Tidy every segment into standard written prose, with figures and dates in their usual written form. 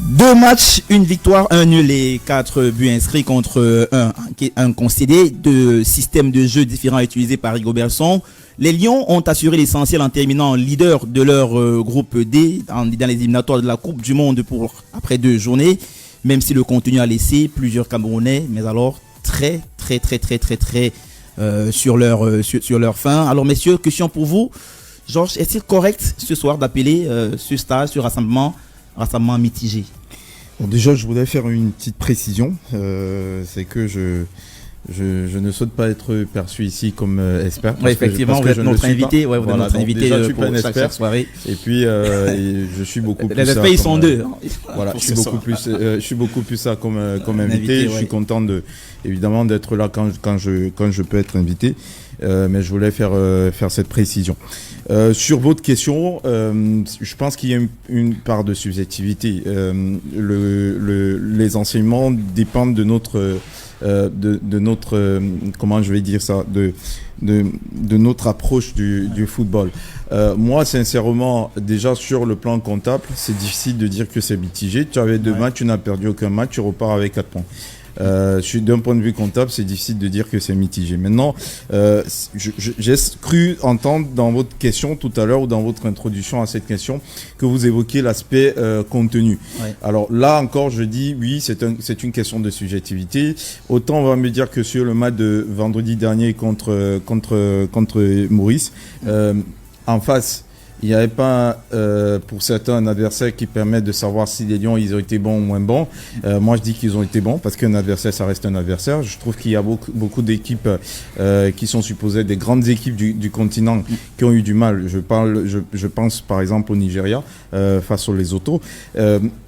Deux matchs, une victoire, un nul et 4 buts inscrits contre un concédé. Deux systèmes de jeu différents utilisés par Rigobert Song. Les Lions ont assuré l'essentiel en terminant leader de leur groupe D dans les éliminatoires de la Coupe du Monde après 2 journées. Même si le contenu a laissé plusieurs Camerounais, mais alors très sur leur fin. Alors messieurs, question pour vous. Georges, est-il correct ce soir d'appeler ce stage, ce rassemblement mitigé? Bon, déjà, je voudrais faire une petite précision. C'est que je ne souhaite pas être perçu ici comme expert. Oui, effectivement, vous êtes notre invité. Ouais, vous êtes notre invité pour chaque soirée. Et puis, je suis beaucoup plus... Les aspects, ils sont deux. Voilà, je suis beaucoup plus ça comme invité. Je suis content évidemment d'être là quand je peux être invité. Mais je voulais faire cette précision. Sur votre question, je pense qu'il y a une part de subjectivité. Les enseignements dépendent de notre comment je vais dire ça, de notre approche du football. Moi, sincèrement, déjà sur le plan comptable, c'est difficile de dire que c'est mitigé. Tu avais 2 matchs, tu n'as perdu aucun match, tu repars avec 4 points. D'un point de vue comptable, c'est difficile de dire que c'est mitigé. Maintenant, j'ai cru entendre dans votre question tout à l'heure ou dans votre introduction à cette question que vous évoquiez l'aspect contenu. Ouais. Alors là encore, je dis oui, c'est une question de subjectivité. Autant on va me dire que sur le match de vendredi dernier contre Maurice, en face, il n'y avait pas, pour certains, un adversaire qui permet de savoir si les Lions ils ont été bons ou moins bons. Moi, je dis qu'ils ont été bons parce qu'un adversaire, ça reste un adversaire. Je trouve qu'il y a beaucoup d'équipes qui sont supposées des grandes équipes du continent qui ont eu du mal. Je pense par exemple au Nigeria face aux Lesotho.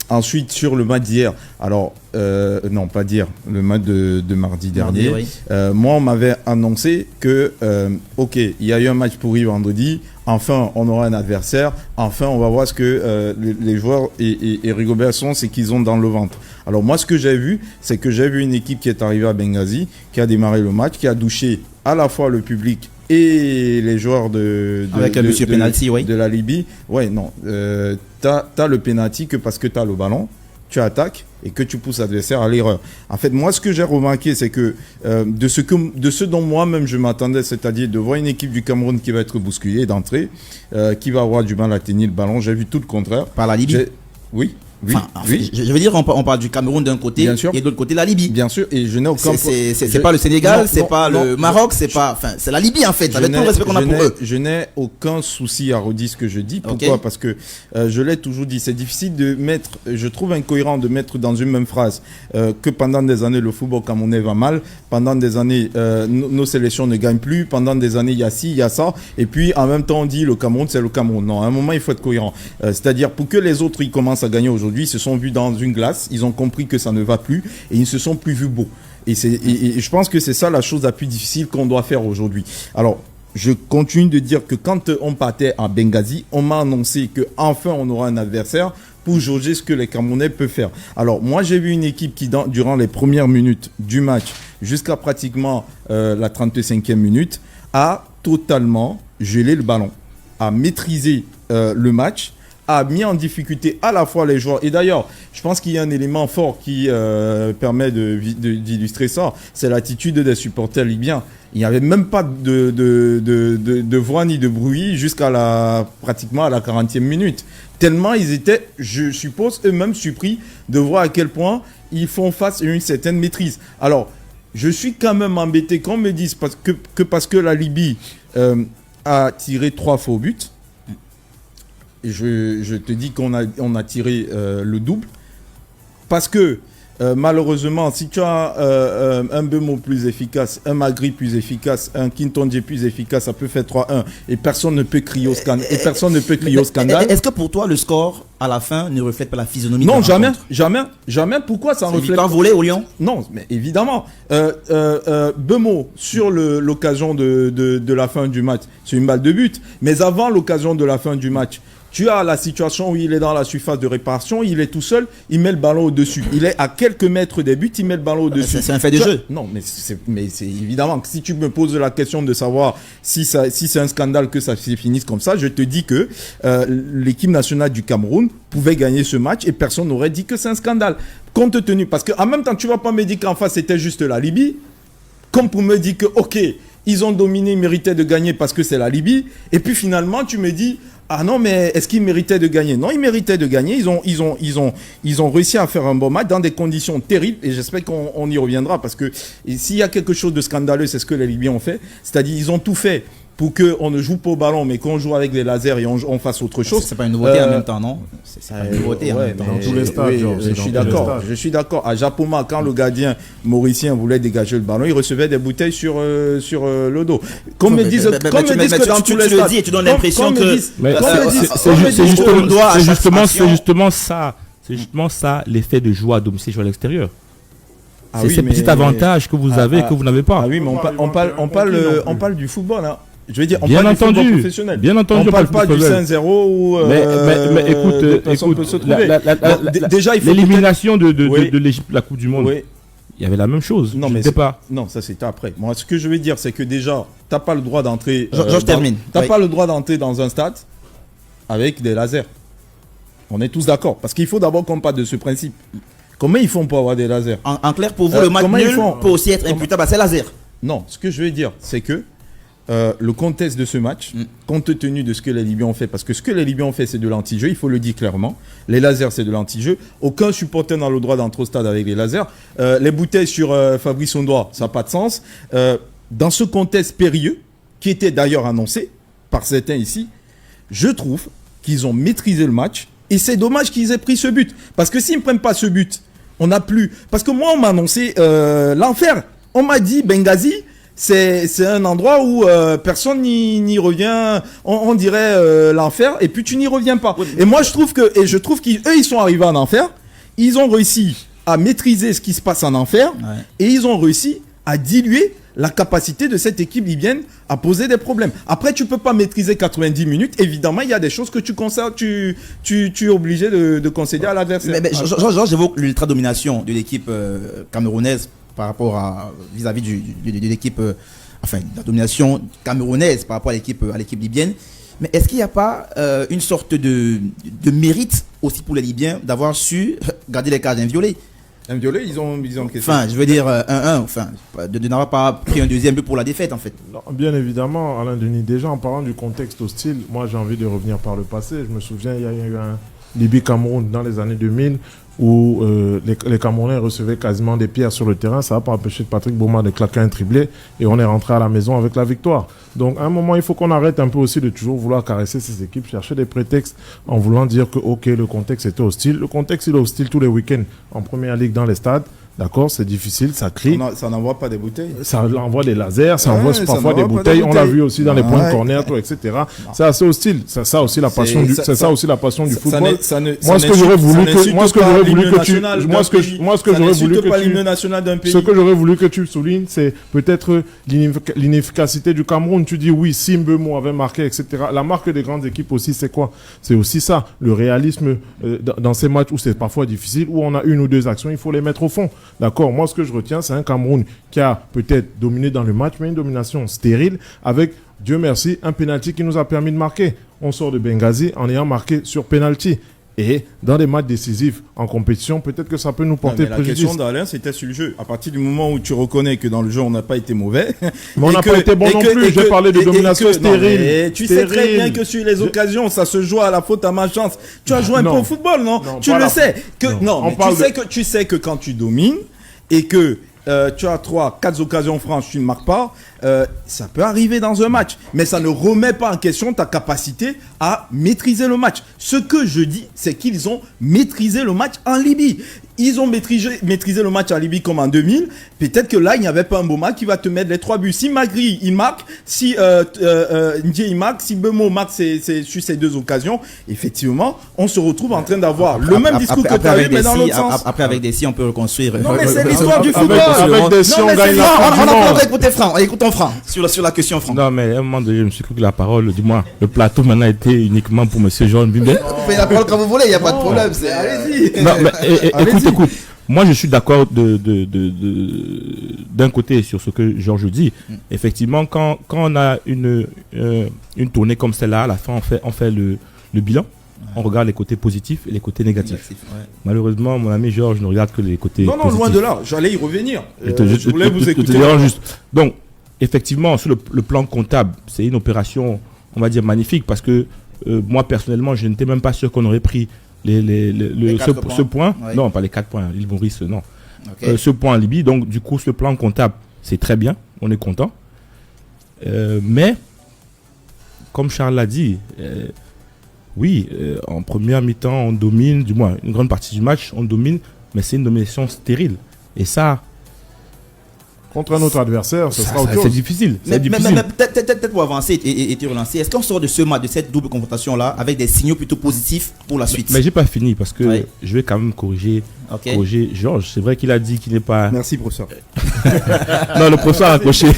Ensuite, sur le match d'hier, alors, non, pas d'hier, le match de mardi dernier, moi, on m'avait annoncé que, ok, il y a eu un match pourri vendredi, enfin, on aura un adversaire, enfin, on va voir ce que les joueurs et Rigobert Song, c'est qu'ils ont dans le ventre. Alors, moi, ce que j'ai vu, c'est que j'ai vu une équipe qui est arrivée à Benghazi, qui a démarré le match, qui a douché à la fois le public et les joueurs de la Libye. Ouais, non. T'as le penalty que parce que t'as le ballon, tu attaques et que tu pousses l'adversaire à l'erreur. En fait, moi, ce que j'ai remarqué, c'est que de ce dont moi-même je m'attendais, c'est-à-dire de voir une équipe du Cameroun qui va être bousculée d'entrée, qui va avoir du mal à tenir le ballon, j'ai vu tout le contraire. Par la Libye. Oui. Je veux dire, on parle du Cameroun d'un côté et de l'autre côté la Libye. Bien sûr, et je n'ai aucun... C'est pas le Sénégal, c'est pas le Maroc, c'est la Libye en fait, avec tout le respect qu'on a pour eux. Je n'ai aucun souci à redire ce que je dis. Pourquoi ? Parce que je l'ai toujours dit, c'est difficile de mettre, je trouve incohérent de mettre dans une même phrase que pendant des années le football camerounais va mal, pendant des années nos sélections ne gagnent plus, pendant des années il y a ci, il y a ça, et puis en même temps on dit le Cameroun c'est le Cameroun. Non, à un moment il faut être cohérent. C'est-à-dire pour que les autres ils commencent à gagner aujourd'hui, ils se sont vus dans une glace, ils ont compris que ça ne va plus et ils ne se sont plus vus beaux. Et je pense que c'est ça la chose la plus difficile qu'on doit faire aujourd'hui. Alors, je continue de dire que quand on partait à Benghazi, on m'a annoncé qu'enfin on aura un adversaire pour jauger ce que les Camerounais peuvent faire. Alors, moi j'ai vu une équipe qui, durant les premières minutes du match, jusqu'à pratiquement la 35e minute, a totalement gelé le ballon, a maîtrisé le match, a mis en difficulté à la fois les joueurs. Et d'ailleurs, je pense qu'il y a un élément fort qui permet d'illustrer ça, c'est l'attitude des supporters libyens. Il n'y avait même pas de voix ni de bruit jusqu'à pratiquement à la 40e minute. Tellement ils étaient, je suppose, eux-mêmes surpris de voir à quel point ils font face à une certaine maîtrise. Alors, je suis quand même embêté qu'on me dise parce que la Libye a tiré 3 faux buts. Je te dis qu'on a tiré le double parce que malheureusement si tu as un Bemo plus efficace, un Magri plus efficace, un Kintondier plus efficace, ça peut faire 3-1 et personne ne peut crier au scandale. Est-ce que pour toi le score à la fin ne reflète pas la physionomie? Non, jamais. Pourquoi ça reflète? Victoire volée au Lyon? Non, mais évidemment. Bemo sur l'occasion de la fin du match, c'est une balle de but. Mais avant l'occasion de la fin du match, Tu as la situation où il est dans la surface de réparation, il est tout seul, il met le ballon au-dessus. Il est à quelques mètres des buts, il met le ballon au-dessus. C'est un fait de jeu. Non, mais c'est évidemment que si tu me poses la question de savoir si c'est un scandale que ça se finisse comme ça, je te dis que l'équipe nationale du Cameroun pouvait gagner ce match et personne n'aurait dit que c'est un scandale. Compte tenu, parce qu'en même temps, tu ne vas pas me dire qu'en face c'était juste la Libye, comme pour me dire que, ok, ils ont dominé, ils méritaient de gagner parce que c'est la Libye, et puis finalement tu me dis, ah non, mais est-ce qu'ils méritaient de gagner? Non, ils méritaient de gagner. Ils ont réussi à faire un bon match dans des conditions terribles. Et j'espère qu'on y reviendra. Parce que s'il y a quelque chose de scandaleux, c'est ce que les Libyens ont fait. C'est-à-dire, ils ont tout fait pour qu'on ne joue pas au ballon, mais qu'on joue avec les lasers et on fasse autre chose. C'est pas une nouveauté en même temps, non? C'est pas une nouveauté en même temps. Dans tous les stades, je suis d'accord. À Japoma, quand le gardien mauricien voulait dégager le ballon, il recevait des bouteilles sur le dos. Comme me disent que dans tous les stades, tu donnes l'impression que c'est justement ça l'effet de jouer à domicile, jouer à l'extérieur. C'est ce petit avantage que vous avez et que vous n'avez pas. Ah oui, mais on parle du football, hein. Je veux dire, on bien parle entendu, du football professionnel. Bien entendu, on parle pas du 5-0 où mais écoute, déjà l'élimination de l'Égypte, la Coupe du Monde. Oui. Il y avait la même chose. Non, mais pas. Non, ça c'était après. Moi, ce que je veux dire, c'est que déjà, t'as pas le droit d'entrer. Je termine. T'as pas le droit d'entrer dans un stade avec des lasers. On est tous d'accord, parce qu'il faut d'abord qu'on parle de ce principe. Comment ils font pour avoir des lasers? En clair, pour vous, le match nul peut aussi être imputable à ces lasers. Non, ce que je veux dire, c'est que le contexte de ce match, compte tenu de ce que les Libyens ont fait, parce que ce que les Libyens ont fait, c'est de l'anti-jeu, il faut le dire clairement. Les lasers, c'est de l'anti-jeu. Aucun supporter n'a le droit d'entrer au stade avec les lasers. Les bouteilles sur Fabrice Ondoa, ça n'a pas de sens. Dans ce contexte périlleux, qui était d'ailleurs annoncé par certains ici, je trouve qu'ils ont maîtrisé le match. Et c'est dommage qu'ils aient pris ce but. Parce que s'ils ne prennent pas ce but, on n'a plus... Parce que moi, on m'a annoncé l'enfer. On m'a dit, Benghazi, c'est un endroit où personne n'y revient. On dirait l'enfer, et puis tu n'y reviens pas. Et moi, je trouve qu'eux, ils sont arrivés en enfer. Ils ont réussi à maîtriser ce qui se passe en enfer. Ouais. Et ils ont réussi à diluer la capacité de cette équipe libyenne à poser des problèmes. Après, tu ne peux pas maîtriser 90 minutes. Évidemment, il y a des choses que tu es obligé de concéder à l'adversaire. Mais j'évoque l'ultra-domination de l'équipe camerounaise par rapport à vis-à-vis de l'équipe, enfin, la domination camerounaise par rapport à l'équipe libyenne. Mais est-ce qu'il n'y a pas une sorte de mérite aussi pour les Libyens d'avoir su garder les cages inviolées? Inviolé, ils ont enfin, je veux dire 1-1, enfin, de n'avoir pas pris un deuxième but pour la défaite, en fait. Non, bien évidemment, Alain Denis, déjà en parlant du contexte hostile, moi j'ai envie de revenir par le passé. Je me souviens, il y a eu un Libye-Cameroun dans les années 2000 où les Camerounais recevaient quasiment des pierres sur le terrain. Ça n'a pas empêché Patrick Boma de claquer un triplé et on est rentré à la maison avec la victoire. Donc à un moment, il faut qu'on arrête un peu aussi de toujours vouloir caresser ces équipes, chercher des prétextes en voulant dire que ok, le contexte était hostile. Le contexte, il est hostile tous les week-ends en première ligue dans les stades. D'accord, c'est difficile, ça crie. Ça n'envoie pas des bouteilles. Ça envoie des lasers, ça envoie parfois des bouteilles. On l'a vu aussi dans les points de corner, etc. C'est assez hostile. C'est ça aussi la passion du football. Moi, ce que j'aurais voulu que tu soulignes, c'est peut-être l'inefficacité du Cameroun. Tu dis oui, si Mbeumo avait marqué, etc. La marque des grandes équipes aussi, c'est quoi? C'est aussi ça, le réalisme dans ces matchs où c'est parfois difficile, où on a une ou deux actions, il faut les mettre au fond. D'accord, moi ce que je retiens, c'est un Cameroun qui a peut-être dominé dans le match, mais une domination stérile avec, Dieu merci, un penalty qui nous a permis de marquer. On sort de Benghazi en ayant marqué sur penalty. Et dans des matchs décisifs en compétition, peut-être que ça peut nous porter préjudice. La question d'Alain, c'était sur le jeu. À partir du moment où tu reconnais que dans le jeu, on n'a pas été mauvais. Mais on n'a pas été bon non plus. J'ai parlé de domination stérile. Tu sais très bien que sur les occasions, ça se joue à la faute à malchance. Tu as joué un peu au football, non? Tu le sais. Tu sais que quand tu domines et que tu as 3-4 occasions franches, tu ne marques pas, ça peut arriver dans un match. Mais ça ne remet pas en question ta capacité à maîtriser le match. Ce que je dis, c'est qu'ils ont maîtrisé le match en Libye. Ils ont maîtrisé le match en Libye comme en 2000. Peut-être que là, il n'y avait pas un Boma qui va te mettre les 3 buts. Si Magri, il marque, si Ndié, il marque, si Bemo marque sur ces deux occasions, effectivement, on se retrouve en train d'avoir le même discours que tu avais, mais dans l'autre sens. Après, avec des si, on peut reconstruire. Non, mais c'est l'histoire du football. Avec des si, on gagne la Coupe du Monde. Écoutez Franck, écoutons question franc. Sur la question franc. Non, mais à un moment donné, je me suis cru que la parole, du moins, le plateau maintenant était uniquement pour M. Jean Bimbé. Vous faites la parole quand vous voulez, il n'y a pas de problème. Allez-y. Non, mais écoute. Moi, je suis d'accord d'un côté sur ce que Georges dit. Effectivement, quand on a une tournée comme celle-là, à la fin, on fait le bilan. On regarde les côtés positifs et les côtés négatifs. Malheureusement, mon ami Georges ne regarde que les côtés positifs. Non, loin de là. J'allais y revenir. Je voulais vous écouter. Donc, effectivement, sur le plan comptable, c'est une opération, on va dire, magnifique parce que moi, personnellement, je n'étais même pas sûr qu'on aurait pris ce point. Oui. Non, pas les 4 points. L'île Maurice, non. Okay. Ce point en Libye. Donc, du coup, sur le plan comptable, c'est très bien. On est content. Mais, comme Charles l'a dit, oui, en première mi-temps, on domine, du moins, une grande partie du match, on domine, mais c'est une domination stérile. Et ça... Contre un autre adversaire, c'est difficile. Mais peut-être pour avancer et te relancer, est-ce qu'on sort de ce match, de cette double confrontation-là, avec des signaux plutôt positifs pour la suite? Mais j'ai pas fini parce que je vais quand même corriger Georges. C'est vrai qu'il a dit qu'il n'est pas... Merci, professeur. Non, le professeur a coché.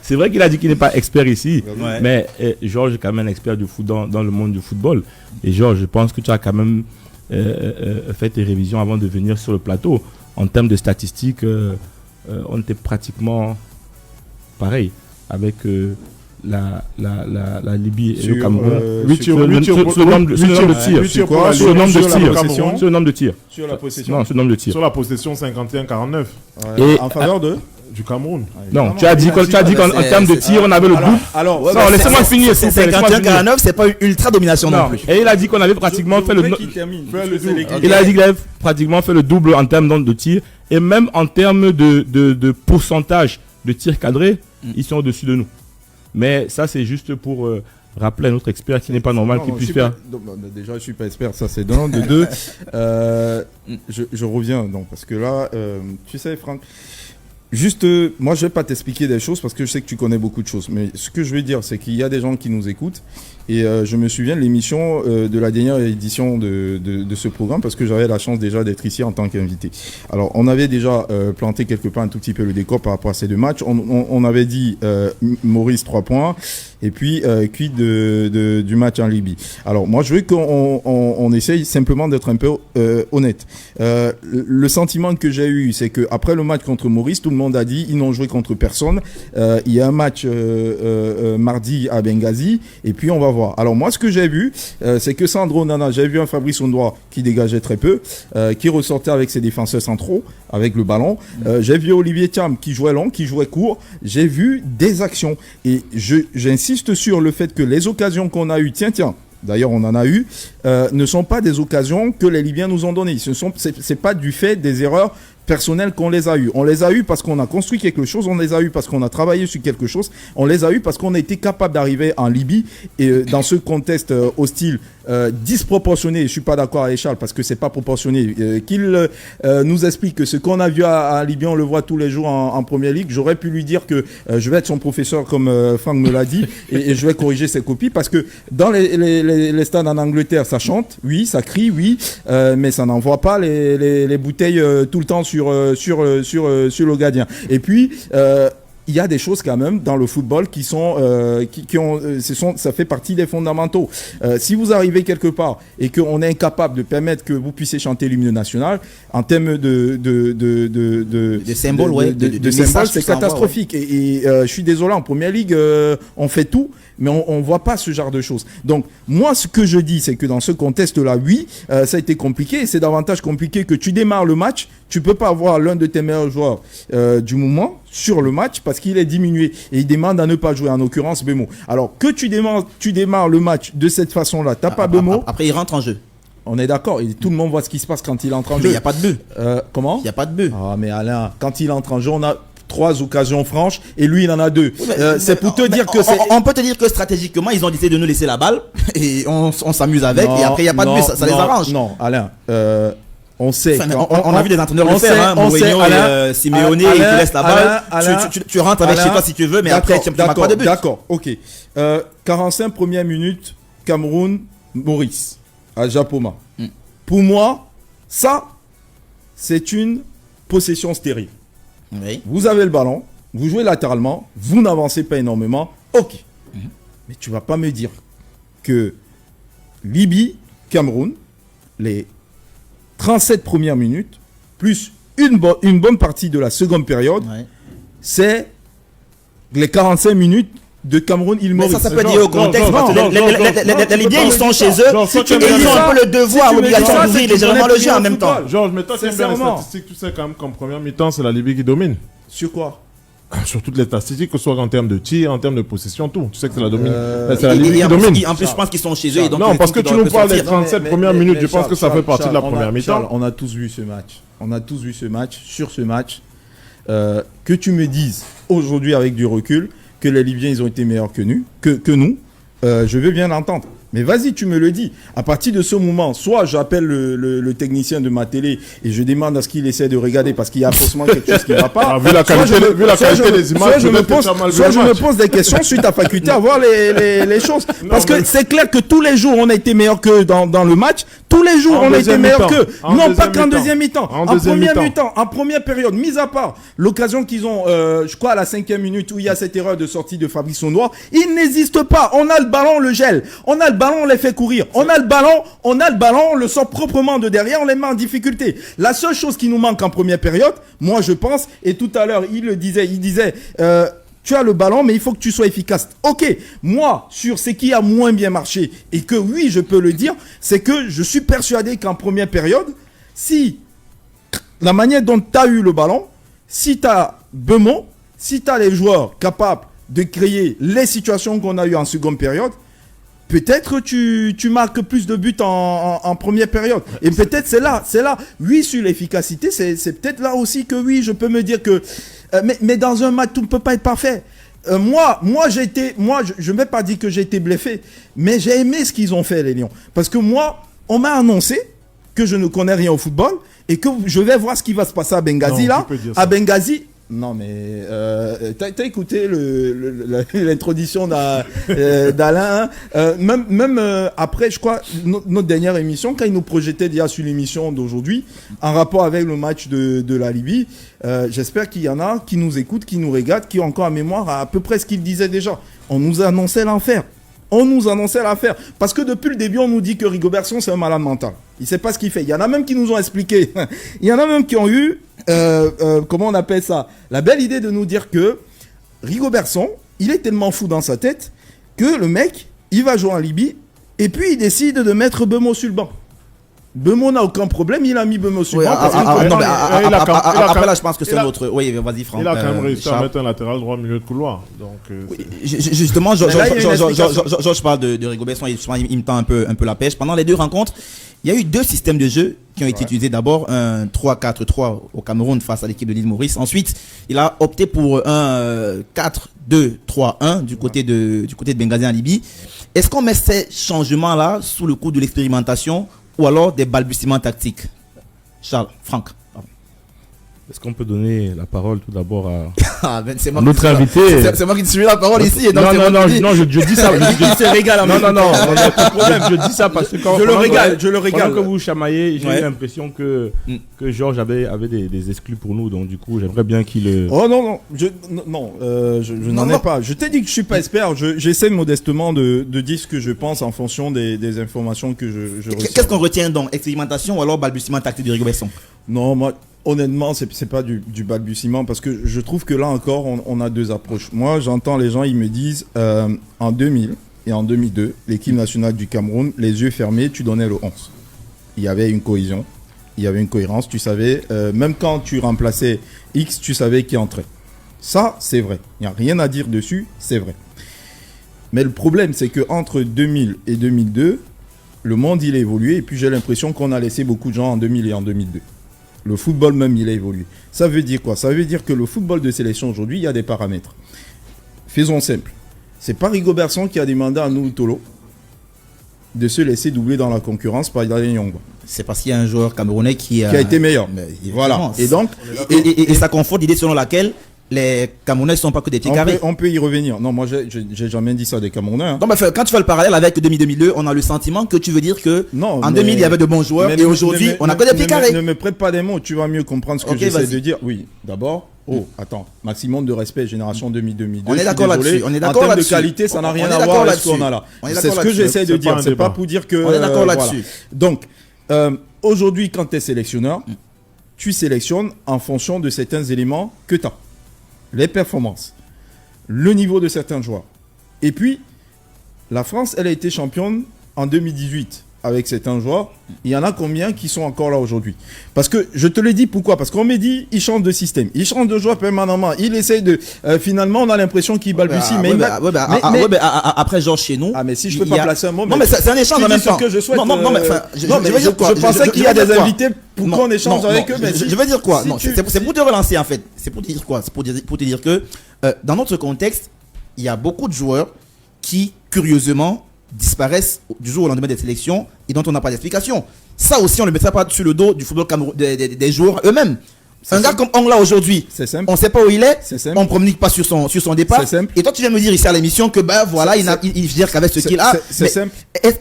C'est vrai qu'il a dit qu'il n'est pas expert ici, mais Georges est quand même un expert du foot dans le monde du football. Et Georges, je pense que tu as quand même fait tes révisions avant de venir sur le plateau. En termes de statistiques... on était pratiquement pareil avec la Libye et le Cameroun. Sur le nombre de tirs. Sur la possession. Non, sur le nombre de tirs. Sur la possession 51-49. Et en faveur du Cameroun. Non, tu as dit qu'en termes de tir, on avait le double. Alors, laissez-moi finir. 51-49, c'est pas une ultra domination non plus. Et il a dit qu'on avait pratiquement fait le double. Il a dit qu'il avait pratiquement fait le double en termes de tir. Et même en termes de pourcentage de tirs cadrés, ils sont au-dessus de nous. Mais ça, c'est juste pour rappeler à notre expert qu'il n'est pas normal qu'il puisse faire. Déjà, je ne suis pas expert, ça c'est d'un. De deux, je reviens donc, parce que là, tu sais, Franck, juste, moi, je ne vais pas t'expliquer des choses parce que je sais que tu connais beaucoup de choses. Mais ce que je veux dire, c'est qu'il y a des gens qui nous écoutent. Et je me souviens de l'émission de la dernière édition de ce programme parce que j'avais la chance déjà d'être ici en tant qu'invité. Alors, on avait déjà planté quelque part un tout petit peu le décor par rapport à ces deux matchs. On avait dit Maurice 3 points et puis quid du match en Libye. Alors, moi, je veux qu'on essaye simplement d'être un peu honnête. Le sentiment que j'ai eu, c'est qu'après le match contre Maurice, tout le monde a dit ils n'ont joué contre personne. Il y a un match mardi à Benghazi et puis on va voir. Alors moi, ce que j'ai vu, c'est que Sandro Nana, j'ai vu un Fabrice Ondoa qui dégageait très peu, qui ressortait avec ses défenseurs centraux, avec le ballon. J'ai vu Olivier Thiam qui jouait long, qui jouait court. J'ai vu des actions. Et j'insiste sur le fait que les occasions qu'on a eues, tiens, d'ailleurs on en a eu, ne sont pas des occasions que les Libyens nous ont données. C'est pas du fait des erreurs personnelles qu'on les a eues. On les a eues parce qu'on a construit quelque chose, on les a eues parce qu'on a travaillé sur quelque chose, on les a eues parce qu'on a été capable d'arriver en Libye et dans ce contexte hostile disproportionné. Je suis pas d'accord avec Charles parce que c'est pas proportionné. Qu'il nous explique que ce qu'on a vu à Libye, on le voit tous les jours en Première Ligue. J'aurais pu lui dire que je vais être son professeur comme Franck me l'a dit et je vais corriger ses copies parce que dans les stades en Angleterre, ça chante, oui, ça crie, oui, mais ça n'envoie pas les bouteilles tout le temps sur le gardien. Et puis il y a des choses quand même dans le football qui sont, ça fait partie des fondamentaux. Si vous arrivez quelque part et qu'on est incapable de permettre que vous puissiez chanter l'hymne national, en termes de symboles, de symboles, c'est catastrophique. Et je suis désolé, en Première Ligue, on fait tout, mais on ne voit pas ce genre de choses. Donc, moi, ce que je dis, c'est que dans ce contexte-là, oui, ça a été compliqué. Et c'est davantage compliqué que tu démarres le match, tu ne peux pas avoir l'un de tes meilleurs joueurs du moment sur le match parce qu'il est diminué et il demande à ne pas jouer, en l'occurrence Bemo. Alors que tu démarres le match de cette façon-là, tu n'as pas Bemo. Après, il rentre en jeu. On est d'accord, tout le monde voit ce qui se passe quand il entre en jeu. Mais il n'y a pas de but. Comment ? Il n'y a pas de but. Ah, mais Alain, quand il entre en jeu, on a 3 occasions franches et lui il en a 2. C'est pour te dire que c'est... On peut te dire que stratégiquement ils ont décidé de nous laisser la balle et on s'amuse avec et après il n'y a pas de but, ça les arrange. Non, Alain, on sait. On a vu des entraîneurs le faire, Mourinho et Simeone, ils te laissent la balle, tu rentres avec chez toi si tu veux, mais après tu ne marques pas de but. D'accord, ok. 45 premières minutes, Cameroun, Maurice, à Japoma. Pour moi, ça, c'est une possession stérile. Oui. Vous avez le ballon, vous jouez latéralement, vous n'avancez pas énormément, ok. Mais tu vas pas me dire que Libye, Cameroun, les 37 premières minutes, plus une bonne partie de la seconde période, c'est les 45 minutes de Cameroun, il Mais ça peut dire au contexte. Les Libyens, ils sont chez eux et ils ont un peu le devoir, l'obligation d'ouvrir légèrement le jeu en même temps. Georges, mais toi, tu aimes bien les statistiques, tu sais quand même qu'en première mi-temps, c'est la Libye qui domine. Sur quoi? Sur toutes les statistiques, que ce soit en termes de tir, en termes de possession, tout. Tu sais que c'est la domine. C'est la Libye qui domine. En plus, je pense qu'ils sont chez eux. Non, parce que tu nous parles des 37 premières minutes. Je pense que ça fait partie de la première mi-temps. On a tous vu ce match. On a tous vu ce match. Sur ce match, que tu me dises aujourd'hui avec du recul que les Libyens ils ont été meilleurs que nous, je veux bien l'entendre. Mais vas-y, tu me le dis. À partir de ce moment, soit j'appelle le technicien de ma télé et je demande à ce qu'il essaie de regarder parce qu'il y a forcément quelque chose qui ne va pas. Vu la qualité des images, soit je me pose des questions suite à faculté à voir les choses. Parce que c'est clair que tous les jours on a été meilleurs qu'eux dans le match. Tous les jours on a été meilleurs qu'eux. Non, pas qu'en deuxième mi-temps. En première mi-temps, en première période, mis à part l'occasion qu'ils ont, je crois à la 5e minute où il y a cette erreur de sortie de Fabrice Noir, il n'existe pas. On a le ballon, on le gèle. On a le ballon, on les fait courir. On a le ballon, on le sort proprement de derrière, on les met en difficulté. La seule chose qui nous manque en première période, moi je pense, et tout à l'heure il disait, tu as le ballon, mais il faut que tu sois efficace. Ok, moi, sur ce qui a moins bien marché, et que oui, je peux le dire, c'est que je suis persuadé qu'en première période, si la manière dont tu as eu le ballon, si tu as Bemont, si tu as les joueurs capables de créer les situations qu'on a eues en seconde période, peut-être tu marques plus de buts en première période. Et peut-être c'est là. Oui, sur l'efficacité, c'est peut-être là aussi que oui, je peux me dire que... mais dans un match, tout ne peut pas être parfait. Moi, je ne vais pas dire que j'ai été bluffé, mais j'ai aimé ce qu'ils ont fait, les Lions. Parce que moi, on m'a annoncé que je ne connais rien au football et que je vais voir ce qui va se passer à Benghazi. Non, là. À Benghazi... Non, mais t'as écouté l'introduction d'Alain. Même après, je crois, notre dernière émission, quand il nous projetait déjà sur l'émission d'aujourd'hui, en rapport avec le match de la Libye, j'espère qu'il y en a qui nous écoutent, qui nous regardent, qui ont encore en mémoire à peu près ce qu'il disait déjà. On nous annonçait l'enfer. Parce que depuis le début, on nous dit que Rigobertson, c'est un malade mental. Il ne sait pas ce qu'il fait. Il y en a même qui nous ont expliqué. Il y en a même qui ont eu, comment on appelle ça, la belle idée de nous dire que Rigobertson, il est tellement fou dans sa tête que le mec, il va jouer en Libye et puis il décide de mettre Bemont sur le banc. Bemont n'a aucun problème, il a mis Bemont sur le banc. Après là, je pense que c'est notre... Oui, vas-y, Franck. Il a quand même réussi à mettre un latéral droit au milieu de couloir. Donc, justement, je parle de Rigobertson, il me tend un peu la pêche. Pendant les deux rencontres, il y a eu deux systèmes de jeu qui ont été utilisés. D'abord, un 3-4-3 au Cameroun face à l'équipe de l'île Maurice. Ensuite, il a opté pour un 4-2-3-1 du côté de Benghazi en Libye. Est-ce qu'on met ces changements-là sous le coup de l'expérimentation ou alors des balbutiements tactiques? Charles, Franck. Est-ce qu'on peut donner la parole tout d'abord à c'est notre invité? C'est moi qui te suis la parole ici. Et non, je dis ça. Je régale. Non, je dis ça parce que quand je le régale. Pendant que vous chamaillez, j'ai eu l'impression que Georges avait des exclus pour nous, donc du coup, j'aimerais bien qu'il... Oh non, je n'en ai pas. Je t'ai dit que je suis pas expert. J'essaie modestement de dire ce que je pense en fonction des informations que je reçois. Qu'est-ce qu'on retient donc? Expérimentation ou alors balbutiement tactique de Rigobertson? Non, moi... Honnêtement, c'est pas du balbutiement parce que je trouve que là encore, on a deux approches. Moi, j'entends les gens, ils me disent en 2000 et en 2002, l'équipe nationale du Cameroun, les yeux fermés, tu donnais le 11. Il y avait une cohésion, il y avait une cohérence. Tu savais, même quand tu remplaçais X, tu savais qui entrait. Ça, c'est vrai. Il n'y a rien à dire dessus, c'est vrai. Mais le problème, c'est qu'entre 2000 et 2002, le monde, il a évolué et puis j'ai l'impression qu'on a laissé beaucoup de gens en 2000 et en 2002. Le football même, il a évolué. Ça veut dire quoi? Ça veut dire que le football de sélection aujourd'hui, il y a des paramètres. Faisons simple. C'est pas Rigobertson qui a demandé à nous, Tolo, de se laisser doubler dans la concurrence par Daniel Yongba. C'est parce qu'il y a un joueur camerounais qui a été meilleur. Voilà. Et donc, et ça conforte l'idée selon laquelle les Camerounais ne sont pas que des petits carrés. On peut y revenir. Non, moi, j'ai jamais dit ça des Camerounais. Hein. Non, mais quand tu fais le parallèle avec 2000-2002, on a le sentiment que tu veux dire que en 2000, il y avait de bons joueurs et aujourd'hui, on a que des petits carrés. Ne me prête pas des mots, tu vas mieux comprendre ce que j'essaie de dire. Oui, d'abord, Oh, attends, maximum de respect, génération 2000-2002. On est d'accord là-dessus. On est d'accord là-dessus. En termes de qualité, ça n'a rien à voir avec ce qu'on a là. C'est ce que j'essaie de dire. C'est pas pour dire que. On est d'accord là-dessus. Donc, aujourd'hui, quand tu es sélectionneur, tu sélectionnes en fonction de certains éléments que tu as. Les performances, le niveau de certains joueurs. Et puis, la France, elle a été championne en 2018 avec certains joueurs. Il y en a combien qui sont encore là aujourd'hui? Parce que je te le dis pourquoi? Parce qu'on me dit, il change de système, il change de joueur permanemment, il essaye de... finalement, on a l'impression qu'il balbutie. Après, genre chez nous... Ah, mais si je peux pas placer un mot... Non, mais c'est un échange en même temps. Que je souhaite, je pensais qu'il y a des invités pour qu'on échange avec eux. Mais je veux dire quoi? C'est pour te relancer en fait. C'est pour te dire quoi? C'est pour te dire que dans notre contexte, il y a beaucoup de joueurs qui, curieusement, disparaissent du jour au lendemain des sélections et dont on n'a pas d'explication. Ça aussi, on ne le mettra pas sur le dos du football des joueurs eux-mêmes. Un gars comme Ongla aujourd'hui, on ne sait pas où il est, on ne communique pas sur son départ. Et toi, tu viens me dire ici à l'émission que voilà, il vient qu'avec ce qu'il a. C'est simple.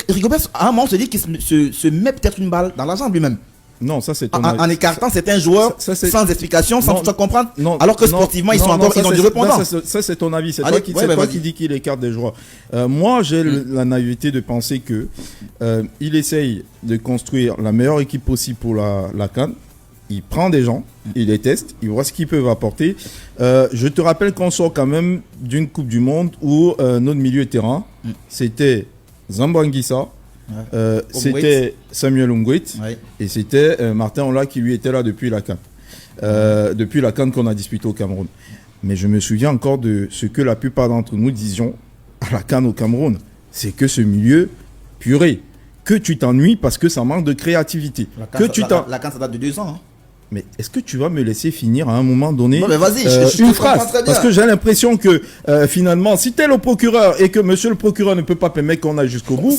Rigobert, à un moment, on se dit qu'il se met peut-être une balle dans la jambe lui-même. Non, ça c'est ton en écartant certains joueurs sans explication, sans tout comprendre, alors que sportivement ils ont du répondant. Ça c'est ton avis, c'est toi qui dis qu'il écarte des joueurs. Moi j'ai la naïveté de penser que il essaye de construire la meilleure équipe possible pour la CAN. Il prend des gens, il les teste, il voit ce qu'ils peuvent apporter. Je te rappelle qu'on sort quand même d'une Coupe du Monde où notre milieu de terrain, c'était Zambo Anguissa, c'était Samuel Ongwit et c'était Martin Ola qui lui était là depuis la CAN. Depuis la CAN qu'on a disputée au Cameroun. Mais je me souviens encore de ce que la plupart d'entre nous disions à la CAN au Cameroun. C'est que ce milieu, purée, que tu t'ennuies parce que ça manque de créativité. La CAN ça date de 2 ans. Hein. Mais est-ce que tu vas me laisser finir à un moment donné une phrase? Parce que j'ai l'impression que finalement, si tu es le procureur et que monsieur le procureur ne peut pas permettre qu'on aille jusqu'au bout,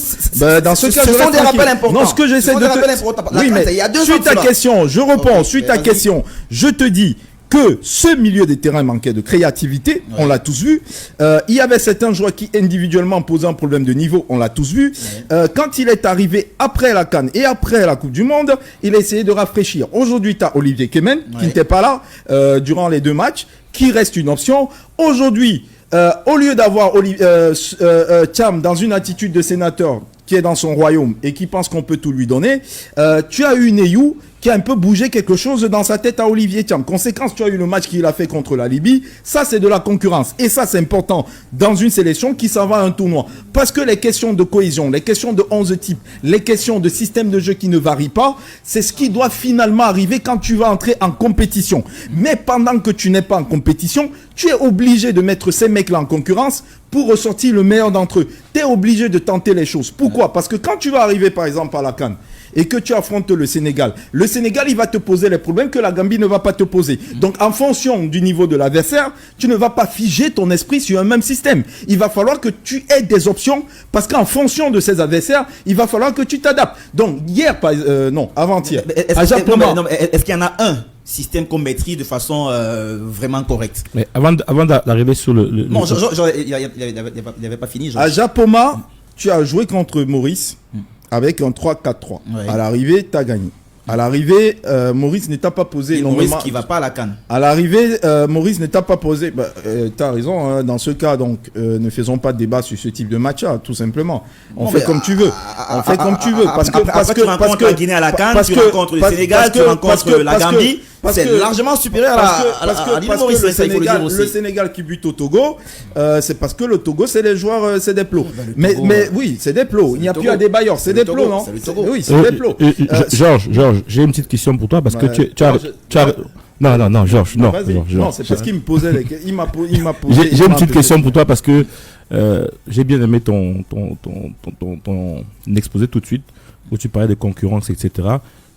dans ce cas, ce sont des rappels importants. Non, ce que j'essaie de te... Oui, mais suite à ta question, je réponds, suite à ta question, je te dis que ce milieu de terrain manquait de créativité, on l'a tous vu. Il y avait certains joueurs qui individuellement posaient un problème de niveau, on l'a tous vu. Quand il est arrivé après la CAN et après la Coupe du Monde, il a essayé de rafraîchir. Aujourd'hui, tu as Olivier Kemen, qui n'était pas là durant les 2 matchs, qui reste une option. Aujourd'hui, au lieu d'avoir Cham dans une attitude de sénateur qui est dans son royaume et qui pense qu'on peut tout lui donner, tu as eu Neyou qui a un peu bougé quelque chose dans sa tête à Olivier Thiam. Conséquence, tu as eu le match qu'il a fait contre la Libye. Ça, c'est de la concurrence. Et ça, c'est important dans une sélection qui s'en va à un tournoi. Parce que les questions de cohésion, les questions de 11 types, les questions de système de jeu qui ne varient pas, c'est ce qui doit finalement arriver quand tu vas entrer en compétition. Mais pendant que tu n'es pas en compétition, tu es obligé de mettre ces mecs-là en concurrence pour ressortir le meilleur d'entre eux. Tu es obligé de tenter les choses. Pourquoi? Parce que quand tu vas arriver, par exemple, à la CAN, et que tu affrontes le Sénégal, il va te poser les problèmes que la Gambie ne va pas te poser. Donc, en fonction du niveau de l'adversaire, tu ne vas pas figer ton esprit sur un même système. Il va falloir que tu aies des options parce qu'en fonction de ces adversaires, il va falloir que tu t'adaptes. Donc, avant-hier. Est-ce qu'il y en a un système qu'on maîtrise de façon vraiment correcte? Mais avant d'arriver sur le... Non, il n'avait pas fini. À Japoma, tu as joué contre Maurice. Avec un 3-4-3. À l'arrivée, tu as gagné. À l'arrivée, Maurice ne t'a pas posé énormément. Maurice qui ne va pas à la CAN. À l'arrivée, Maurice ne t'a pas posé. Tu as raison, hein, dans ce cas, donc, ne faisons pas de débat sur ce type de match-là, tout simplement. On fait comme tu veux. On fait comme tu veux. Parce que tu rencontres la Guinée à la CAN, tu rencontres le Sénégal, tu rencontres la Gambie. C'est largement supérieur à l'île Maurice. Le Sénégal qui bute au Togo, c'est parce que le Togo, c'est des joueurs, c'est des plots. Mais oui, c'est des plots. Il n'y a plus à débat, c'est des plots, non? Oui, c'est des plots. Georges, j'ai une petite question pour toi parce que tu as... Non, Georges, non. Non, c'est parce qu'il me posait il m'a posé. J'ai une petite question pour toi parce que j'ai bien aimé ton exposé tout de suite où tu parlais de concurrence, etc.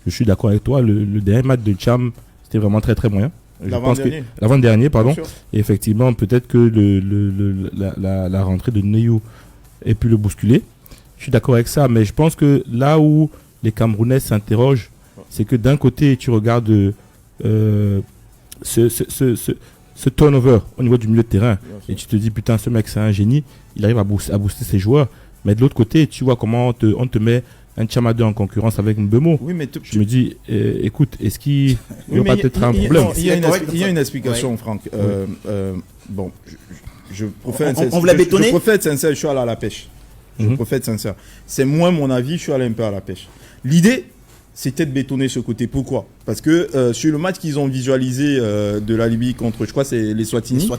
Je suis d'accord avec toi. Le dernier match de Cham, c'était vraiment très très moyen. L'avant-dernier, pardon. Et effectivement, peut-être que la rentrée de Neyou ait pu le bousculer. Je suis d'accord avec ça, mais je pense que là où les Camerounais s'interrogent, c'est que d'un côté, tu regardes ce turnover au niveau du milieu de terrain et tu te dis, putain, ce mec, c'est un génie, il arrive à booster ses joueurs. Mais de l'autre côté, tu vois comment on te met un Tchama 2 en concurrence avec Mbeumo. Oui, mais je me dis, écoute, est-ce qu'il y aura peut-être un problème? Il y a une explication, Franck. Bon, je préfère on voulait bétonner. Je préfère être sincère, je suis allé à la pêche. Je préfère être sincère. C'est moins mon avis, je suis allé un peu à la pêche. L'idée, c'était de bétonner ce côté. Pourquoi? Parce que sur le match qu'ils ont visualisé de la Libye contre, je crois, c'est les Swatini.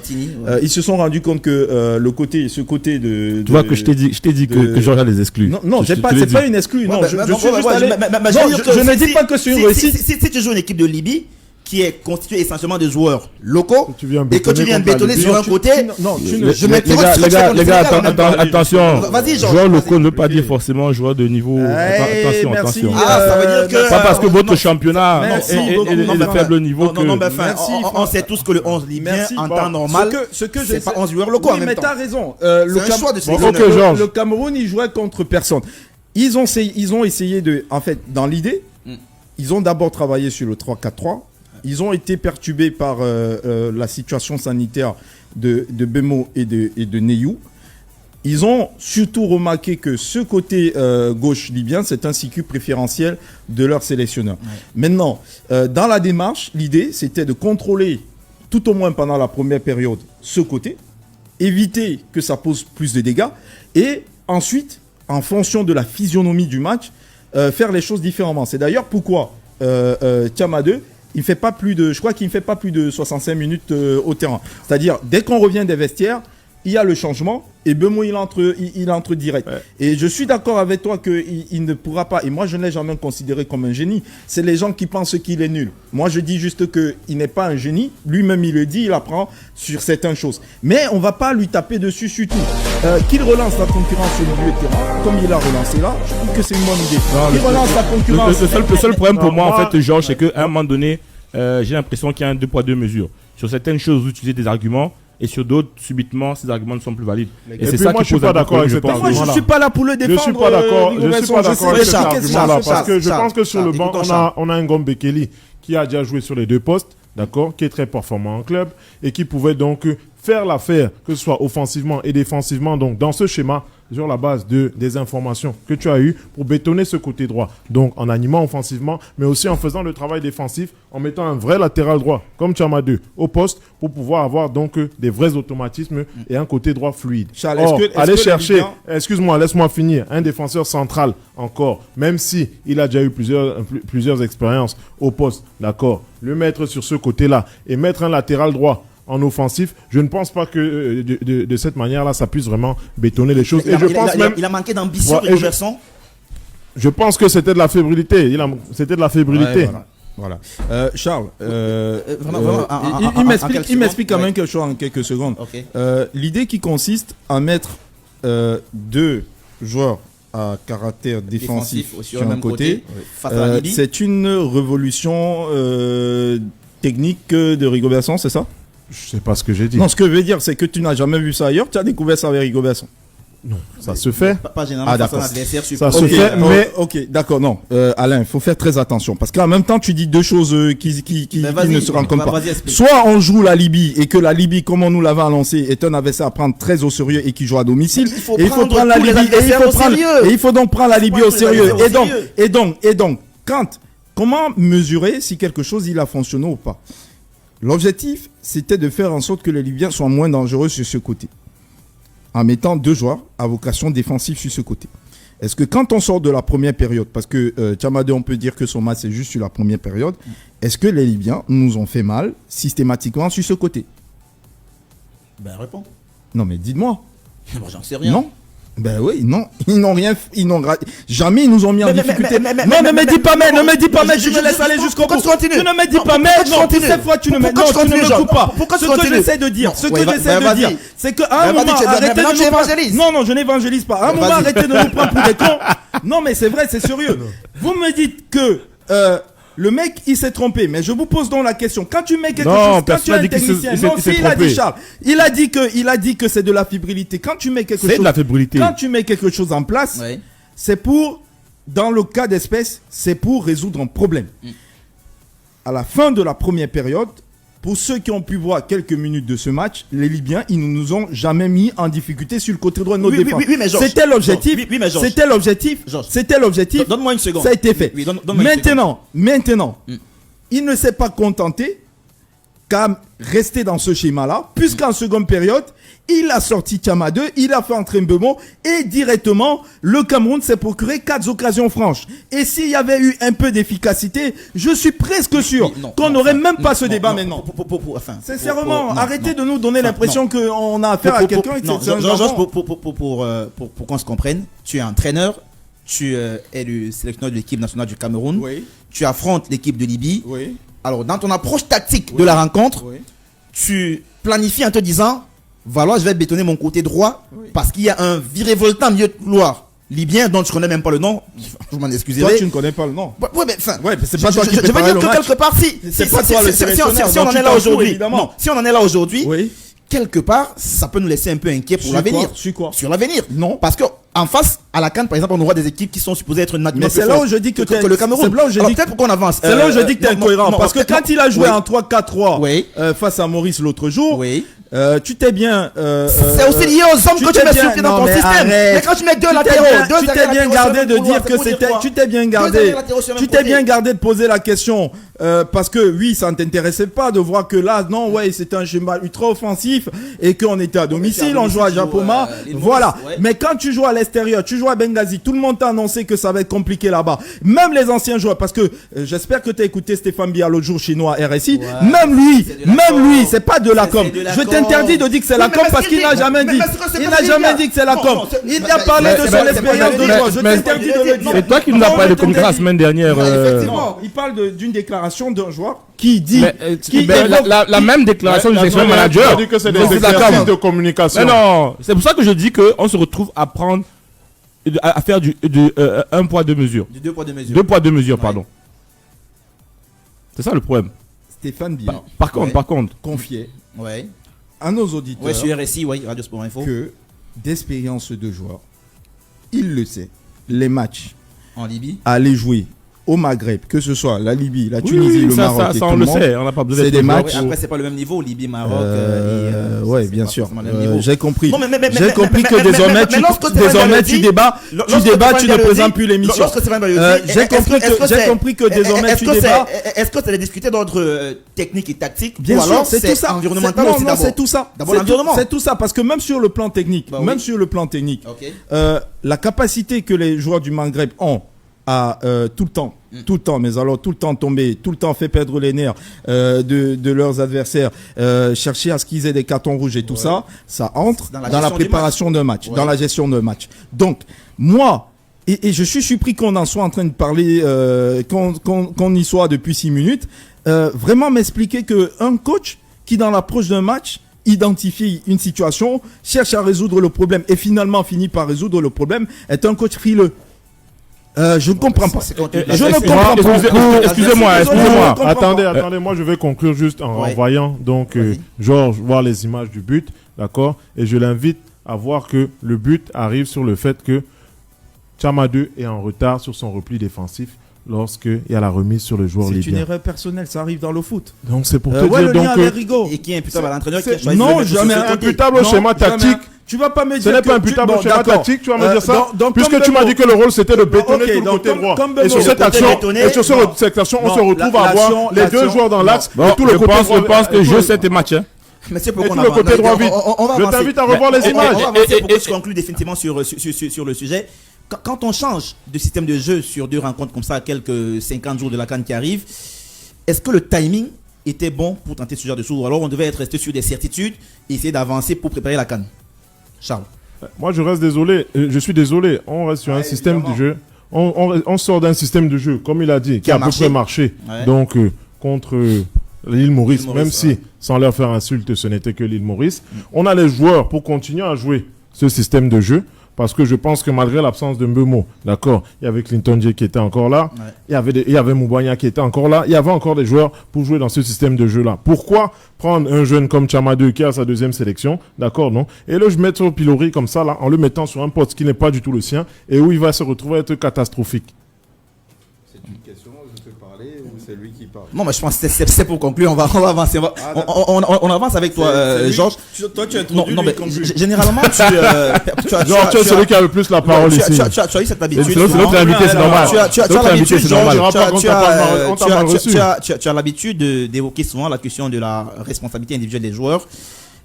Ils se sont rendus compte que ce côté de. Tu vois que je t'ai dit que Georges les exclut. Non, c'est pas une exclue. Non, je ne dis pas que c'est une réussite. Si tu joues une équipe de Libye qui est constituée essentiellement de joueurs locaux et que tu viens bétonner sur un côté, les gars, attention. Joueurs locaux ne veut pas dire forcément joueurs de niveau. Attention. Ça veut dire que pas parce que votre championnat est de faible niveau que. Non, on sait tous que le 11 libyen en temps normal, c'est pas 11 joueurs locaux en même temps. Mais t'as raison. Le Cameroun, il jouait contre personne. Ils ont essayé de, en fait, dans l'idée, ils ont d'abord travaillé sur le 3-4-3. Ils ont été perturbés par la situation sanitaire de Bemo et de Neyou. Ils ont surtout remarqué que ce côté gauche libyen, c'est un circuit préférentiel de leur sélectionneur. Ouais. Maintenant, dans la démarche, l'idée, c'était de contrôler, tout au moins pendant la première période, ce côté, éviter que ça pose plus de dégâts, et ensuite, en fonction de la physionomie du match, faire les choses différemment. C'est d'ailleurs pourquoi Tchama 2, je crois qu'il ne fait pas plus de 65 minutes au terrain. C'est-à-dire, dès qu'on revient des vestiaires, il y a le changement et Bemo, il entre direct. Ouais. Et je suis d'accord avec toi qu'il ne pourra pas, et moi je ne l'ai jamais considéré comme un génie, c'est les gens qui pensent qu'il est nul. Moi je dis juste qu'il n'est pas un génie, lui-même il le dit, il apprend sur certaines choses. Mais on ne va pas lui taper dessus surtout. Qu'il relance la concurrence sur le milieu de terrain, comme il a relancé là, je trouve que c'est une bonne idée. Il relance la concurrence. Le seul problème pour moi, en fait, Georges, c'est qu'à un moment donné, j'ai l'impression qu'il y a un 2 poids 2 mesures. Sur certaines choses, vous utilisez des arguments, et sur d'autres, subitement, ces arguments ne sont plus valides. Et c'est ça qui pose un problème, je pense. Moi, je ne suis pas là pour le défendre. Je suis pas d'accord avec cet argument-là, parce que je pense que sur le banc, on a un Ngom Bekele qui a déjà joué sur les deux postes, d'accord, qui est très performant en club et qui pouvait donc faire l'affaire, que ce soit offensivement et défensivement, donc dans ce schéma, sur la base des informations que tu as eues pour bétonner ce côté droit. Donc en animant offensivement, mais aussi en faisant le travail défensif, en mettant un vrai latéral droit, comme Tchama 2, au poste, pour pouvoir avoir donc des vrais automatismes et un côté droit fluide. Charles, aller chercher, excuse-moi, laisse-moi finir, un défenseur central encore, même si il a déjà eu plusieurs expériences au poste, d'accord, le mettre sur ce côté-là et mettre un latéral droit en offensif, je ne pense pas que de cette manière-là, ça puisse vraiment bétonner les choses. Il a manqué d'ambition, Rigobertson. Je pense que c'était de la fébrilité. C'était de la fébrilité. Ouais, voilà. Charles, il m'explique quand même quelque chose en quelques secondes. Okay. L'idée qui consiste à mettre deux joueurs à caractère défensif sur un côté, c'est une révolution technique de Rigobertson, c'est ça? Je sais pas ce que j'ai dit. Non, ce que je veux dire, c'est que tu n'as jamais vu ça ailleurs. Tu as découvert ça avec Rigobertson. Non, ça se fait. Pas généralement face à un adversaire. Ça se fait, mais ok, d'accord, non. Alain, il faut faire très attention parce qu'en même temps, tu dis deux choses qui ne se rencontrent pas. Soit on joue la Libye et que la Libye, comme on nous l'avait annoncé, est un adversaire à prendre très au sérieux et qui joue à domicile. Il faut prendre la Libye et il faut donc prendre la Libye au sérieux. Et donc, comment mesurer si quelque chose il a fonctionné ou pas? L'objectif, c'était de faire en sorte que les Libyens soient moins dangereux sur ce côté, en mettant deux joueurs à vocation défensive sur ce côté. Est-ce que quand on sort de la première période, parce que Tchama 2, on peut dire que son match c'est juste sur la première période, est-ce que les Libyens nous ont fait mal systématiquement sur ce côté? Ben réponds. Non mais dites-moi. Bon, j'en sais rien. Non. Ben oui, non, ils n'ont rien, jamais ils nous ont mis en difficulté. Non, ne me dis pas mais, je me laisse aller jusqu'au bout. Tu ne me dis pas mais, non, pour cette fois tu ne me coupes pas. Ce que j'essaie de dire, c'est qu'à un moment, arrêtez de nous prendre. Non, je n'évangélise pas. À un moment, arrêtez de nous prendre pour des cons. Non, mais c'est vrai, c'est sérieux. Vous me dites que le mec, il s'est trompé. Mais je vous pose donc la question. Quand tu mets quelque chose, quand tu es un technicien, il a dit Charles, il a dit que c'est de la fébrilité. Quand tu mets quelque chose, c'est de la fébrilité. Quand tu mets quelque chose en place, c'est pour, dans le cas d'espèce, c'est pour résoudre un problème. À la fin de la première période, pour ceux qui ont pu voir quelques minutes de ce match, les Libyens, ils ne nous ont jamais mis en difficulté sur le côté droit de notre défense. Oui, mais Georges, c'était l'objectif. C'était l'objectif. C'était l'objectif. Donne-moi une seconde. Ça a été fait. Donne-moi une seconde. Maintenant, il ne s'est pas contenté qu'à rester dans ce schéma-là, puisqu'en seconde période, il a sorti Tchama 2, il a fait entrer Mbeumo et directement, le Cameroun s'est procuré 4 occasions franches. Et s'il y avait eu un peu d'efficacité, je suis presque sûr qu'on n'aurait même pas ce débat maintenant. Sincèrement, arrêtez de nous donner l'impression qu'on a affaire à quelqu'un. Georges, pour qu'on se comprenne, tu es entraîneur, tu es le sélectionneur de l'équipe nationale du Cameroun, tu affrontes l'équipe de Libye. Alors, dans ton approche tactique de la rencontre, tu planifies en te disant... Voilà, je vais bétonner mon côté droit parce qu'il y a un virevoltant milieu de couloir libyen dont je connais même pas le nom. Je m'en excuserai. Toi, tu ne connais pas le nom. Ouais, c'est pas toi qui je veux dire que quelque part, si on en est là aujourd'hui, si on en est là aujourd'hui, quelque part, ça peut nous laisser un peu inquiets pour l'avenir. Sur l'avenir. Non. Parce que en face, à la CAN, par exemple, on aura des équipes qui sont supposées être mais c'est là où je dis que le Cameroun. Peut-être pour qu'on avance. C'est là où je dis que tu es incohérent. Parce que quand il a joué en 3-4-3 face à Maurice l'autre jour, tu t'es bien. C'est aussi lié aux hommes que tu mets sur pied dans ton système. Mais quand tu mets deux latéraux, tu t'es bien gardé de dire que c'était. Tu t'es bien gardé de poser la question. Parce que oui, ça ne t'intéressait pas de voir que là, non, c'était un schéma ultra offensif et qu'on était à domicile, on jouait à Japoma. Voilà. Mais quand tu joues à l'extérieur, tu joues à Benghazi, tout le monde t'a annoncé que ça va être compliqué là-bas. Même les anciens joueurs, parce que j'espère que tu as écouté Stéphane Biya l'autre jour chez nous à RSI. Même lui, c'est pas de la com. Je t'interdis de dire que c'est la com parce qu'il n'a jamais dit. Il n'a jamais dit que c'est la com. Il a parlé de son expérience de joueur. Je t'interdis de le dire. C'est toi qui nous as parlé de Concra la semaine dernière. Effectivement, il parle d'une déclaration d'un joueur qui dit la même déclaration du section manager. dit que c'est des exercices de communication. Mais non, c'est pour ça que je dis qu'on se retrouve à prendre à faire du 1 poids 2 mesures. Du 2 poids 2 mesures. 2 poids 2 mesures, pardon. C'est ça le problème. Stéphane Biya, par contre, confiait à nos auditeurs sur RSI, Radio Sport Info, que d'expérience de joueur, il le sait, les matchs en Libye, aller jouer au Maghreb, que ce soit la Libye, la Tunisie, le Maroc, ça on le sait, on n'a pas besoin de des matchs. Après, c'est pas le même niveau, Libye, Maroc. Oui, bien sûr. J'ai compris. J'ai compris que désormais, tu débats, tu ne présentes plus l'émission. J'ai compris que désormais, tu débats. Est-ce que tu allais discuter d'ordre technique et tactique? Bien sûr, c'est tout ça. Environnemental aussi d'abord. C'est tout ça. D'abord l'environnement. C'est tout ça, parce que même sur le plan technique, la capacité que les joueurs du Maghreb ont à tout le temps, mais alors tout le temps tomber, tout le temps fait perdre les nerfs de leurs adversaires, chercher à ce qu'ils aient des cartons rouges et tout ça entre dans la préparation d'un match, dans la gestion d'un match. Donc, moi, et je suis surpris qu'on en soit en train de parler, qu'on y soit depuis 6 minutes, vraiment m'expliquer qu'un coach qui, dans l'approche d'un match, identifie une situation, cherche à résoudre le problème et finalement finit par résoudre le problème, est un coach frileux. Je ne comprends pas. Je ne comprends pas. Excusez-moi. Attendez, moi je vais conclure juste en voyant donc Georges voir les images du but, d'accord, et je l'invite à voir que le but arrive sur le fait que Tchama 2 est en retard sur son repli défensif lorsqu'il y a la remise sur le joueur libyen. C'est une erreur personnelle, ça arrive dans le foot. Donc c'est pour te dire donc et qui est imputable à l'entraîneur qui a choisi non, jamais imputable au schéma tactique. Tu vas pas me dire ce n'est pas imputable au schéma tactique, tu vas me dire ça. Puisque tu m'as dit que le rôle c'était de bétonner tout le côté droit. Et sur cette action, on se retrouve à avoir les deux joueurs dans l'axe et tout le côté droit. Je pense que je sais tes matchs. Monsieur, pour tout le côté droit vide. Je t'invite à revoir les images. On va avancer pour que je conclue définitivement sur le sujet. Quand on change de système de jeu sur 2 rencontres comme ça, à quelques 50 jours de la CAN qui arrive, est-ce que le timing était bon pour tenter ce genre de choses? Ou alors on devait être resté sur des certitudes et essayer d'avancer pour préparer la CAN? Charles. Moi je reste désolé, je suis désolé, on reste sur un système de jeu, on sort d'un système de jeu, comme il a dit, qui a à peu près marché, donc contre l'île Maurice, même si, sans leur faire insulte, ce n'était que l'île Maurice. On a les joueurs pour continuer à jouer ce système de jeu. Parce que je pense que malgré l'absence de Mbeumo, d'accord, il y avait Clinton J qui était encore là, il y avait Moubania qui était encore là, il y avait encore des joueurs pour jouer dans ce système de jeu-là. Pourquoi prendre un jeune comme Tchama 2 qui a sa 2e sélection, d'accord, non, et le mettre au pilori comme ça, là, en le mettant sur un poste qui n'est pas du tout le sien, et où il va se retrouver à être catastrophique? C'est une question, je te parle. parler ou c'est lui qui parle? Non, mais je pense que c'est pour conclure. On va avancer. On avance avec toi, Georges. Toi, tu as introduit. Non, mais généralement, tu Georges, tu es celui qui a le plus la parole ici. Tu as eu cette habitude. C'est l'autre invité, c'est normal. Tu as l'habitude, c'est normal. tu as l'habitude d'évoquer souvent la question de la responsabilité individuelle des joueurs.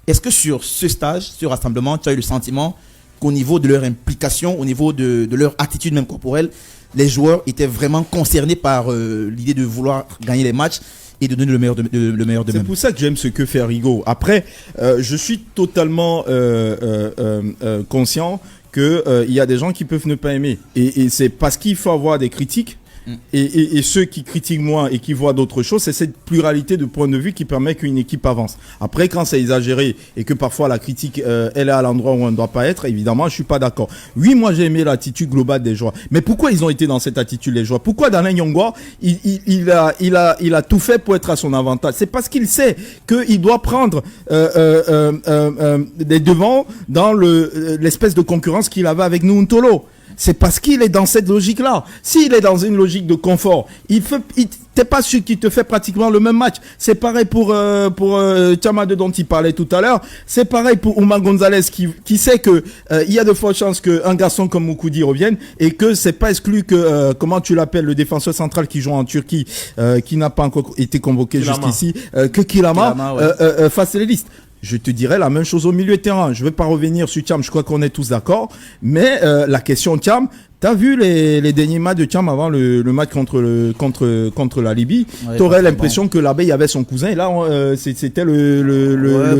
Est-ce que sur ce stage, ce rassemblement, tu as eu le sentiment qu'au niveau de leur implication, au niveau de leur attitude même corporelle, les joueurs étaient vraiment concernés par l'idée de vouloir gagner les matchs et de donner le meilleur d'eux-mêmes? C'est pour ça que j'aime ce que fait Rigo. Après, je suis totalement conscient qu'il y a des gens qui peuvent ne pas aimer. Et c'est parce qu'il faut avoir des critiques. Et ceux qui critiquent moins et qui voient d'autres choses, c'est cette pluralité de points de vue qui permet qu'une équipe avance. Après, quand c'est exagéré et que parfois la critique elle est à l'endroit où on ne doit pas être, évidemment, je suis pas d'accord. Oui, moi j'ai aimé l'attitude globale des joueurs. Mais pourquoi ils ont été dans cette attitude, les joueurs? Pourquoi Daniel Nyongwa, il a tout fait pour être à son avantage? C'est parce qu'il sait qu'il doit prendre des devants dans l'espèce de concurrence qu'il avait avec Nuntolo. C'est parce qu'il est dans cette logique-là. S'il est dans une logique de confort, t'es pas sûr qu'il te fait pratiquement le même match. C'est pareil pour Tchamade dont il parlait tout à l'heure. C'est pareil pour Oumar Gonzalez qui sait que il y a de fortes chances qu'un garçon comme Moukoudi revienne et que c'est pas exclu que comment tu l'appelles, le défenseur central qui joue en Turquie, qui n'a pas encore été convoqué jusqu'ici, que Kilama fasse les listes. Je te dirais la même chose au milieu de terrain. Je ne vais pas revenir sur Thiam, je crois qu'on est tous d'accord. Mais la question Thiam, t'as vu les derniers matchs de Thiam avant le match contre la Libye? Ouais, t'aurais l'impression que là-bas il y avait son cousin et là c'était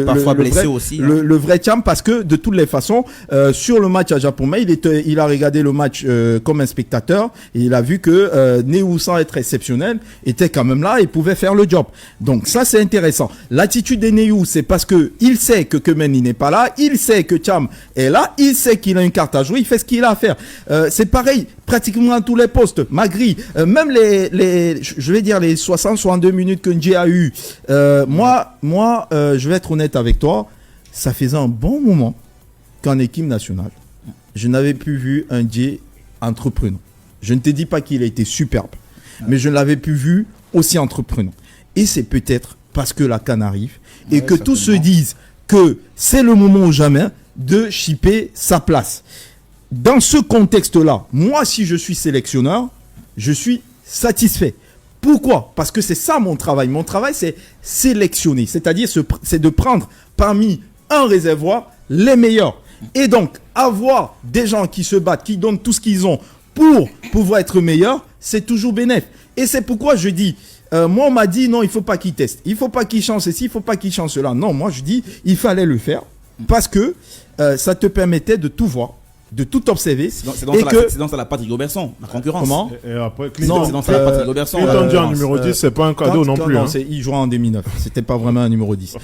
parfois blessé aussi. Le vrai Thiam, parce que de toutes les façons sur le match à Japomé, il a regardé le match comme un spectateur et il a vu que Néou, sans être exceptionnel, était quand même là et pouvait faire le job. Donc ça c'est intéressant. L'attitude de Néou, c'est parce que il sait que Kemeni n'est pas là, il sait que Thiam est là, il sait qu'il a une carte à jouer, il fait ce qu'il a à faire. C'est pareil, pratiquement à tous les postes. Magri, même je vais dire les 60-62 minutes que Ndje a eu. Moi, je vais être honnête avec toi, ça faisait un bon moment qu'en équipe nationale, je n'avais plus vu un Ndje entreprenant. Je ne te dis pas qu'il a été superbe, mais je ne l'avais plus vu aussi entreprenant. Et c'est peut-être parce que la CAN arrive et que tous se disent que c'est le moment ou jamais de chipper sa place. Dans ce contexte-là, moi, si je suis sélectionneur, je suis satisfait. Pourquoi? Parce que c'est ça mon travail. Mon travail, c'est sélectionner. C'est-à-dire, c'est de prendre parmi un réservoir les meilleurs. Et donc, avoir des gens qui se battent, qui donnent tout ce qu'ils ont pour pouvoir être meilleurs, c'est toujours bénéfique. Et c'est pourquoi je dis, moi, on m'a dit, non, il ne faut pas qu'il teste. Il ne faut pas qu'il change ceci, il ne faut pas qu'il change cela. Non, moi, je dis, il fallait le faire parce que ça te permettait de tout voir, de tout observer. C'est dans ça la Patrick Robertson, la concurrence. Comment? Et après, Clinton, c'est dans ça la Patrick Robertson. Clinton dit en numéro 10, c'est pas un cadeau non plus. Non, il jouait en D9. C'était pas vraiment un numéro 10.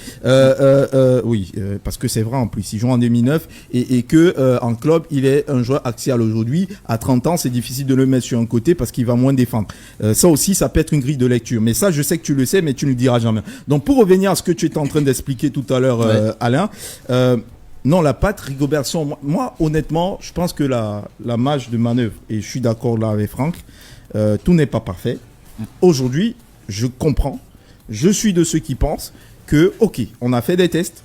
Oui, parce que c'est vrai en plus. Il joue en D9 et que en club, il est un joueur axial aujourd'hui. À 30 ans, c'est difficile de le mettre sur un côté parce qu'il va moins défendre. Ça aussi, ça peut être une grille de lecture. Mais ça, je sais que tu le sais, mais tu ne le diras jamais. Donc, pour revenir à ce que tu étais en train d'expliquer tout à l'heure, Alain, non, la patte Rigobertson, moi, honnêtement, je pense que la marge de manœuvre, et je suis d'accord là avec Franck, tout n'est pas parfait. Aujourd'hui, je comprends, je suis de ceux qui pensent que, ok, on a fait des tests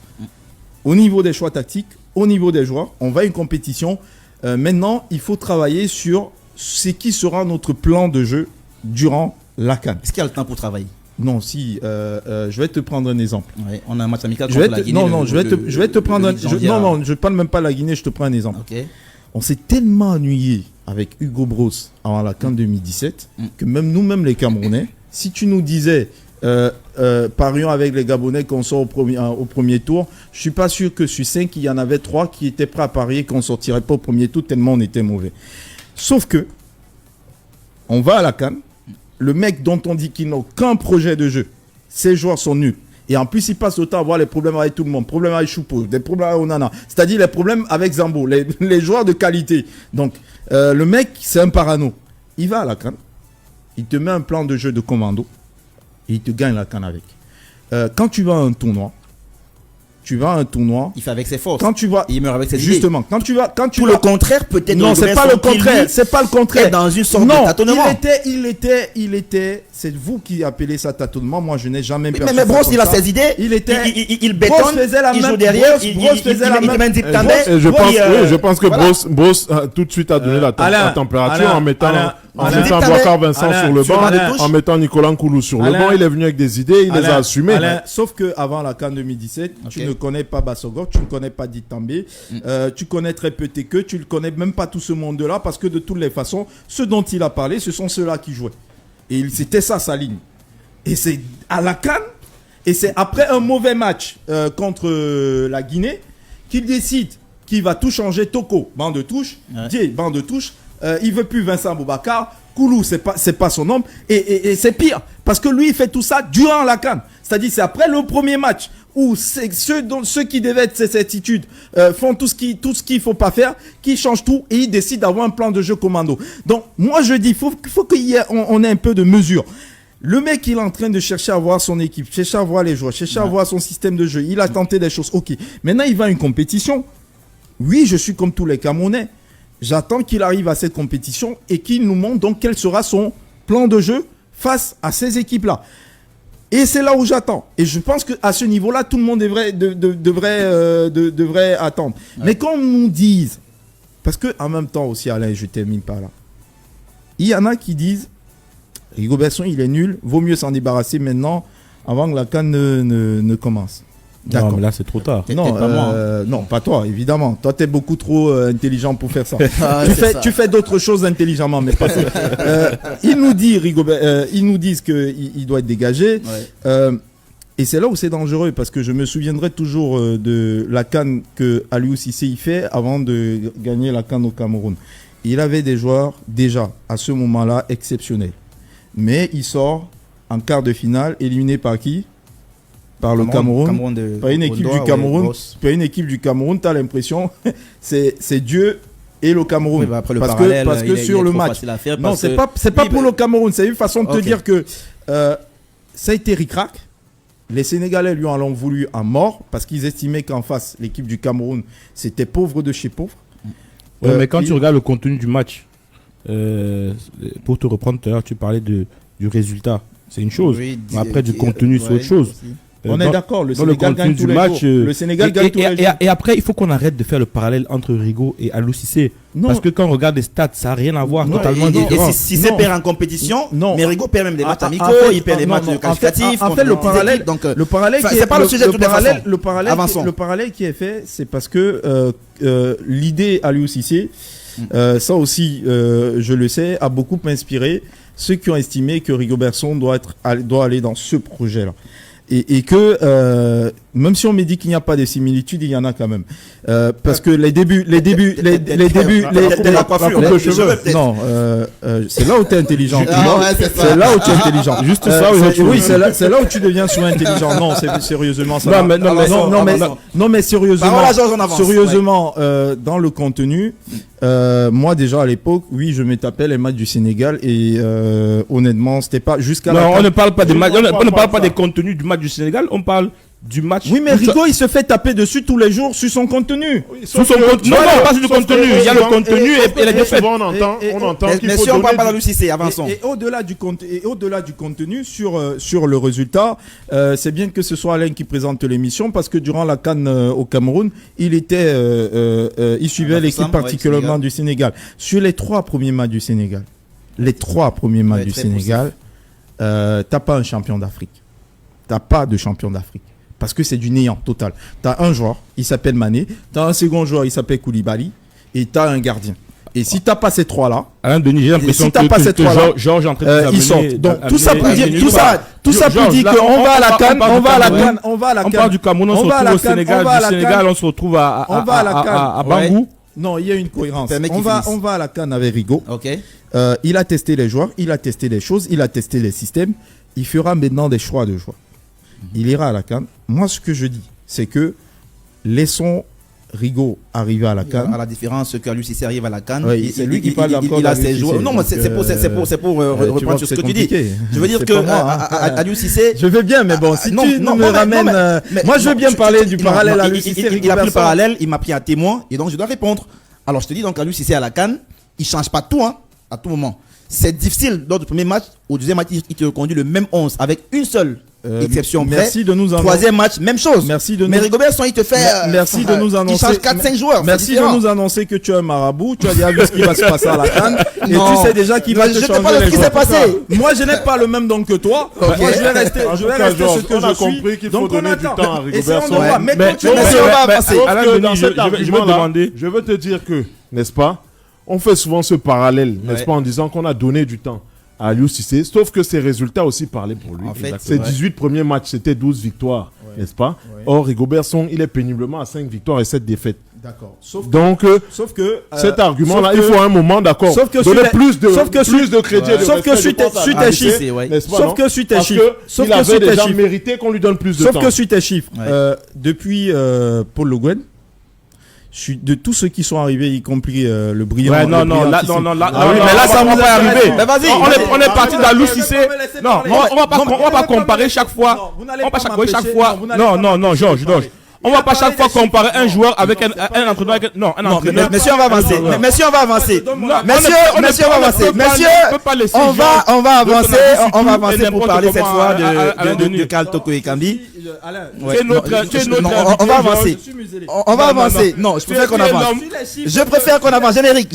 au niveau des choix tactiques, au niveau des joueurs, on va à une compétition. Maintenant, il faut travailler sur ce qui sera notre plan de jeu durant la CAN. Est-ce qu'il y a le temps pour travailler? Non, si, je vais te prendre un exemple. Ouais, on a un match amical contre la Guinée. Je vais te prendre un exemple. Non, je ne parle même pas de la Guinée, je te prends un exemple. Okay. On s'est tellement ennuyé avec Hugo Bros avant la CAN 2017 que même nous-mêmes les Camerounais, si tu nous disais parions avec les Gabonais qu'on sort au premier tour, je ne suis pas sûr que sur 5, il y en avait 3 qui étaient prêts à parier qu'on ne sortirait pas au premier tour tellement on était mauvais. Sauf que, on va à la CAN. Le mec dont on dit qu'il n'a aucun projet de jeu, ses joueurs sont nuls. Et en plus, il passe le temps à avoir les problèmes avec tout le monde. Problèmes avec Choupo, des problèmes avec Onana. C'est-à-dire les problèmes avec Zambo, les joueurs de qualité. Donc, le mec, c'est un parano. Il va à la CAN, il te met un plan de jeu de commando et il te gagne la CAN avec. Quand tu vas à un tournoi, tu vas à un tournoi. Il fait avec ses forces. Quand tu vas, il meurt avec ses justement, idées. quand tu vas, Tout le contraire peut-être. Non, c'est pas le contraire. C'est pas le contraire. Dans une sorte de tâtonnement. Il était. C'est vous qui appelez ça tâtonnement. Moi, je n'ai jamais perçu. Mais Brosse, il a ses idées. Il bétonne. Il joue derrière. Brosse faisait la même. Je pense que Brosse tout de suite a donné la température en mettant Boubacar Vincent sur le banc, en mettant Nicolas Nkoulou sur le banc. Il est venu avec des idées, il les a assumées. Sauf que avant la CAN 2017, tu ne connais pas Bassogor, tu ne connais pas Ditambé, tu connais très peu Teke, tu ne connais même pas tout ce monde-là, parce que de toutes les façons, ceux dont il a parlé, ce sont ceux-là qui jouaient. Et c'était ça sa ligne. Et c'est à la CAN, et c'est après un mauvais match contre la Guinée, qu'il décide qu'il va tout changer. Toko, banc de touche, Dié, banc de touche, il veut plus Vincent Boubacar, Koulou, c'est pas son homme, et c'est pire, parce que lui, il fait tout ça durant la CAN. C'est-à-dire, c'est après le premier match où ceux qui devaient être ses certitudes font tout ce qu'il faut pas faire, qui changent tout, et ils décident d'avoir un plan de jeu commando. Donc, moi, je dis, faut qu'on ait un peu de mesure. Le mec, il est en train de chercher à voir son équipe, chercher à voir les joueurs, chercher à voir son système de jeu. Il a tenté des choses. Ok. Maintenant, il va à une compétition. Oui, je suis comme tous les Camerounais. J'attends qu'il arrive à cette compétition et qu'il nous montre donc quel sera son plan de jeu face à ces équipes-là. Et c'est là où j'attends. Et je pense qu'à ce niveau-là, tout le monde devrait attendre. Ouais. Mais qu'on nous dise, parce qu'en même temps aussi, Alain, je termine par là. Il y en a qui disent, Rigobert-Song, il est nul, vaut mieux s'en débarrasser maintenant avant que la CAN ne commence. D'accord. Non, mais là, c'est trop tard. Non, pas moi. Non, pas toi, évidemment. Toi, tu es beaucoup trop intelligent pour faire ça. Tu fais d'autres choses intelligemment, mais pas ça. Ils nous disent, ils nous disent qu'il doit être dégagé. Ouais. Et c'est là où c'est dangereux, parce que je me souviendrai toujours de la CAN que Aliou Cissé y fait avant de gagner la CAN au Cameroun. Il avait des joueurs, déjà, à ce moment-là, exceptionnels. Mais il sort en quart de finale, éliminé par qui ? Par le Cameroun, par une équipe du Cameroun, par une équipe du Cameroun, tu as l'impression c'est Dieu et le Cameroun. Oui, bah après parce que sur le match. Non, c'est pas pour le Cameroun, c'est une façon de te dire que ça a été ric-rac. Les Sénégalais lui en ont voulu à mort parce qu'ils estimaient qu'en face, l'équipe du Cameroun, c'était pauvre de chez pauvre. Ouais, mais quand tu regardes le contenu du match, pour te reprendre tout à l'heure, tu parlais du résultat. C'est une chose. Oui, mais après, du contenu, c'est autre chose. On est d'accord, le Sénégal gagne tous les jours. Le Sénégal gagne tous les jours. Et après, il faut qu'on arrête de faire le parallèle entre Rigo et Aliou Cissé. Parce que quand on regarde les stats, ça n'a rien à voir, totalement différent. Et Cissé perd en compétition, mais Rigo perd même des matchs amicaux, il perd des matchs qualificatifs. En fait, le parallèle, c'est pas le sujet de toute façon. Le parallèle qui est fait, c'est parce que l'idée Aliou Cissé, ça aussi, je le sais, a beaucoup inspiré ceux qui ont estimé que Rigobert-Song doit aller dans ce projet-là. Et que même si on me dit qu'il n'y a pas de similitudes, il y en a quand même. Parce que les débuts, la coupe de cheveux. Non, c'est là où tu es intelligent. C'est là où tu es intelligent. Juste ça. Oui, c'est là où tu deviens souvent intelligent. Non, c'est sérieusement ça. Non, mais sérieusement, dans le contenu, moi déjà à l'époque, oui, je me tapais les matchs du Sénégal et honnêtement, c'était pas jusqu'à. Non, on ne parle pas des matchs, on ne parle pas des contenus du match du Sénégal, on parle du match. Oui, mais Rigo, il se fait taper dessus tous les jours sur son contenu. Sur son contenu. Non, pas sur le contenu. Il y a le contenu et la défaite. On entend qu'il faut. Mais si on parle pas d'Aliou Cissé, avançons. Et au-delà du contenu, sur le résultat, c'est bien que ce soit Alain qui présente l'émission, parce que durant la CAN au Cameroun, il suivait l'équipe particulièrement du Sénégal. Sur les 3 premiers matchs du Sénégal, t'as pas un champion d'Afrique. T'as pas de champion d'Afrique. Parce que c'est du néant total. T'as un joueur, il s'appelle Mané. T'as un second joueur, il s'appelle Koulibaly. Et t'as un gardien. Et si t'as pas ces 3-là, Alain Denis, j'ai l'impression que Georges est en train de ils sortent. Donc tout ça pour dire, qu'on va à la CAN, on va à la CAN. On part du Cameroun, on se retrouve au Sénégal, du Sénégal, on se retrouve à Bangou. Non, il y a une cohérence. On va à la CAN avec Rigo. Il a testé les joueurs, il a testé les choses, il a testé les systèmes. Il fera maintenant des choix de joueurs. Il ira à la CAN. Moi, ce que je dis, c'est que laissons Rigo arrivé à la CAN. À la différence que Aliou Cissé arrive à la CAN, Oui, c'est lui qui parle encore il a d'Aliou ses joueurs. Cissé. Non, mais c'est pour reprendre sur ce que tu dis. Je veux dire C'est que pas moi, hein. Aliou Cissé. Je veux bien, mais bon, si non, tu non, me non, ramènes... mais moi, je veux bien parler du parallèle non, Aliou Cissé. il a pris le parallèle, il m'a pris un témoin, et donc je dois répondre. Alors, je te dis, donc, Aliou Cissé à la CAN, il change pas tout, hein, à tout moment. C'est difficile, lors du premier match, au deuxième match, il te conduit le même 11, avec une seule exception. Merci de nous annoncer. Troisième match, même chose. Merci de mais nous... Rigobert, il te fait. Merci de nous annoncer. Il change 4-5 joueurs. Merci de nous annoncer que tu es un marabout. Tu as déjà vu ce qui va se passer à la CAN. Et Non. tu sais déjà qui va te Je ne sais changer pas les ce qui joueurs. s'est passé. Moi, je n'ai pas le même don que toi. Ok. Moi, je vais rester En ce tout cas, Georges, que on a je suis. compris qu'il faut Donc, on donner du attend. temps à Rigobert Essayons de Song. voir. Mais Mettons- on va avancer. Sauf Alain que Denis, dans je cet vais argument-là, demander. je veux te dire que, n'est-ce pas, on fait souvent ce parallèle, n'est-ce pas, en disant qu'on a donné du temps à Aliou Cissé, sauf que ses résultats aussi parlaient pour lui. En fait, Ses 18 premiers matchs, c'était 12 victoires, n'est-ce pas? Or, Rigobert Song, il est péniblement à 5 victoires et 7 défaites. D'accord. Donc, Sauf que cet argument-là, sauf il que- faut un moment, d'accord, sauf que donner sur plus de, sauf que plus de crédit et de sauf que respect, sur je tes- pense, à sur tes Aliou chiffres, Cissé, ouais. n'est-ce pas, Sauf non? que sur tes Parce chiffres, que sauf il que avait sur tes déjà chiffres. mérité qu'on lui donne plus de Sauf temps. que sur tes chiffres, Ouais. depuis Paul Le Guen, de tous ceux qui sont arrivés, y compris le brillant. Ouais, non, le non, brillant là, Cissé. non, non, là, Ah oui, non, mais là, ça on vous va est pas y arriver. Mais vas-y. On est parti d'Aliou Cissé. Non, on va pas comparer chaque fois. Non, vous n'allez On va pas pas chaque m'empêcher. fois. Non, vous n'allez Non, pas non, non, m'empêcher Georges, de parler. On va pas chaque fois comparer un joueur avec un entraîneur. Non, un Non, entraîneur. messieurs, on va avancer. Messieurs, on va avancer. Messieurs, on va avancer. Messieurs, on va avancer. On va avancer pour parler cette fois de Karl Toko Ekambi. Ouais, Tu es notre- non, tu es non, notre on invité, va avancer. Georges. On va Non, non, avancer. non. Non, je préfère qu'on Tu es avance. l'homme. Je préfère qu'on avance. Générique.